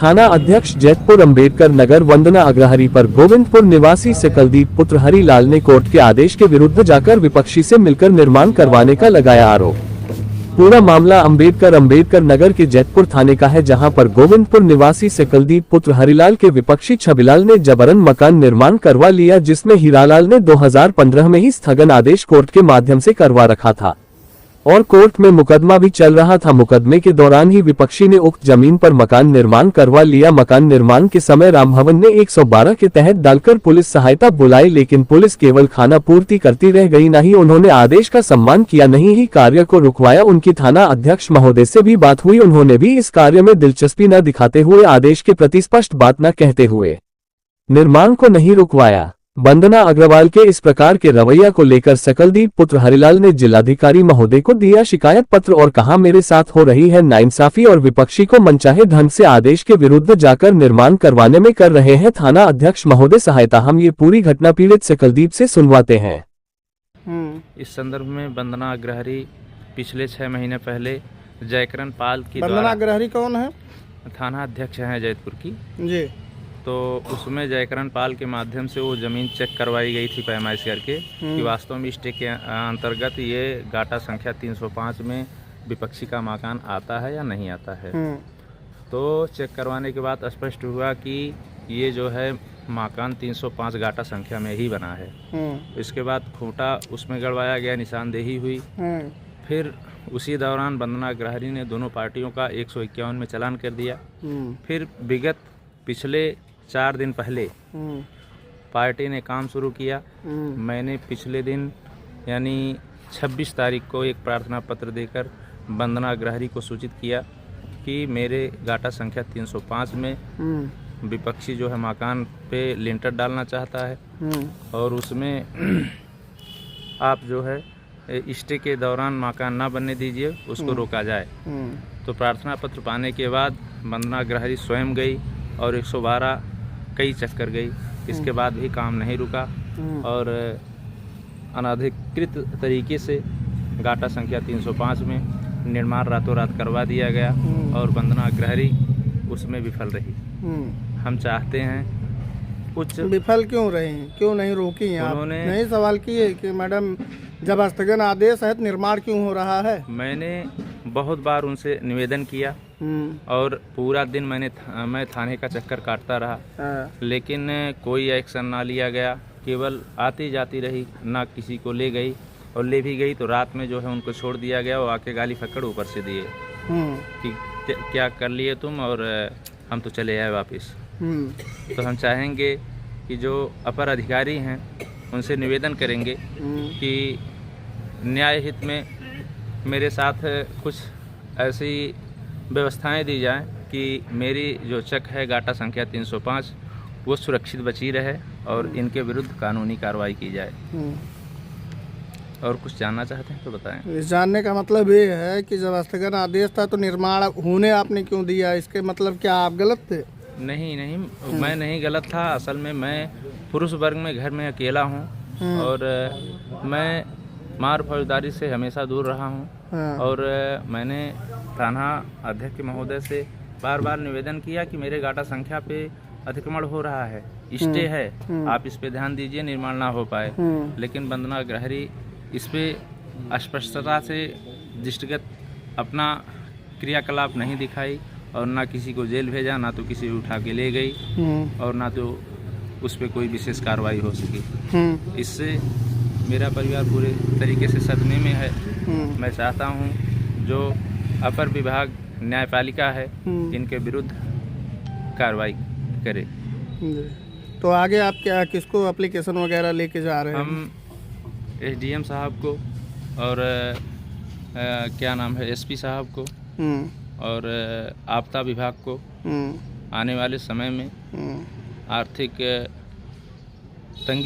थाना अध्यक्ष जैतपुर अंबेडकर नगर वंदना अग्रहरी पर गोविंदपुर निवासी सकलदीप पुत्र हरिलाल ने कोर्ट के आदेश के विरुद्ध जाकर विपक्षी से मिलकर निर्माण करवाने का लगाया आरोप। पूरा मामला अंबेडकर नगर के जैतपुर थाने का है, जहां पर गोविंदपुर निवासी सकलदीप पुत्र हरिलाल के विपक्षी छबिलाल ने जबरन मकान निर्माण करवा लिया, जिसमें हीरालाल ने 2015 में ही स्थगन आदेश कोर्ट के माध्यम से करवा रखा था और कोर्ट में मुकदमा भी चल रहा था। मुकदमे के दौरान ही विपक्षी ने उक्त जमीन पर मकान निर्माण करवा लिया। मकान निर्माण के समय राम भवन ने 112 के तहत डालकर पुलिस सहायता बुलाई, लेकिन पुलिस केवल खाना पूर्ति करती रह गई। न ही उन्होंने आदेश का सम्मान किया, नहीं ही कार्य को रुकवाया। उनकी थाना अध्यक्ष महोदय से भी बात हुई, उन्होंने भी इस कार्य में दिलचस्पी न दिखाते हुए आदेश के प्रति स्पष्ट बात न कहते हुए निर्माण को नहीं रुकवाया। वंदना अग्रवाल के इस प्रकार के रवैया को लेकर सकलदीप पुत्र हरिलाल ने जिलाधिकारी महोदय को दिया शिकायत पत्र और कहा, मेरे साथ हो रही है नाइंसाफी और विपक्षी को मनचाहे ढंग से आदेश के विरुद्ध जाकर निर्माण करवाने में कर रहे हैं थाना अध्यक्ष महोदय सहायता। हम ये पूरी घटना पीड़ित सकलदीप से सुनवाते हैं। इस संदर्भ में वंदना अग्रहरी पिछले 6 महीने पहले जयकरण पाल की वंदना अग्रहरी कौन है? थाना अध्यक्ष हैं जैतपुर की जी। तो उसमें जयकरण पाल के माध्यम से वो ज़मीन चेक करवाई गई थी पैमाइश करके कि वास्तव में स्टे के अंतर्गत ये गाटा संख्या 305 में विपक्षी का मकान आता है या नहीं आता है। तो चेक करवाने के बाद स्पष्ट हुआ कि ये जो है मकान 305 गाटा संख्या में ही बना है। इसके बाद खूंटा उसमें गड़वाया गया, निशानदेही हुई। फिर उसी दौरान वंदना अग्रहरी ने दोनों पार्टियों का 151 में चालान कर दिया। फिर विगत पिछले 4 दिन पहले पार्टी ने काम शुरू किया। मैंने पिछले दिन यानी 26 तारीख को एक प्रार्थना पत्र देकर वंदना अग्रहरी को सूचित किया कि मेरे गाटा संख्या 305 में विपक्षी जो है मकान पे लिंटर डालना चाहता है और उसमें आप जो है स्टे के दौरान मकान ना बनने दीजिए, उसको रोका जाए। तो प्रार्थना पत्र पाने के बाद वंदना अग्रहरी स्वयं गई और 112 कई चक्कर गई। इसके बाद भी काम नहीं रुका और अनधिकृत तरीके से गाटा संख्या 305 में निर्माण रातों रात करवा दिया गया और वंदना अग्रहरी उसमें विफल रही। हम चाहते हैं कुछ विफल क्यों रही, क्यों नहीं रोकी? उन्होंने नहीं सवाल किए कि मैडम जब स्थगन आदेश है तो निर्माण क्यों हो रहा है? मैंने बहुत बार उनसे निवेदन किया और पूरा दिन मैं थाने का चक्कर काटता रहा, लेकिन कोई एक्शन ना लिया गया। केवल आती जाती रही, ना किसी को ले गई और ले भी गई तो रात में जो है उनको छोड़ दिया गया और आके गाली फक्कड़ ऊपर से दिए कि क्या कर लिए तुम और हम तो चले आए वापस। तो हम चाहेंगे कि जो अपर अधिकारी हैं उनसे निवेदन करेंगे कि न्याय हित में मेरे साथ कुछ ऐसी व्यवस्थाएं दी जाएं कि मेरी जो चक है गाटा संख्या 305 वो सुरक्षित बची रहे और इनके विरुद्ध कानूनी कार्रवाई की जाए। और कुछ जानना चाहते हैं तो बताएं। इस जानने का मतलब ये है कि जब स्थगन आदेश था तो निर्माण होने आपने क्यों दिया? इसके मतलब क्या आप गलत थे? नहीं, मैं नहीं गलत था। असल में मैं पुरुष वर्ग में घर में अकेला हूँ और मैं मार फौजदारी से हमेशा दूर रहा हूँ और मैंने थाना अध्यक्ष महोदय से बार बार निवेदन किया कि मेरे गाटा संख्या पे अतिक्रमण हो रहा है, स्टे है, आप इस पे ध्यान दीजिए, निर्माण ना हो पाए। लेकिन वंदना अग्रहरी इस पे स्पष्टता से दृष्टिगत अपना क्रियाकलाप नहीं दिखाई और ना किसी को जेल भेजा, ना तो किसी उठा के ले गई और ना तो उस पर कोई विशेष कार्रवाई हो सकी। इससे मेरा परिवार पूरे तरीके से सदमे में है। मैं चाहता हूं जो अपर विभाग न्यायपालिका है इनके विरुद्ध कार्रवाई करे। तो आगे आप क्या किसको एप्लीकेशन वगैरह लेके जा रहे हैं? हम एसडीएम साहब को और क्या नाम है एसपी साहब को और आपदा विभाग को आने वाले समय में आर्थिक तंगी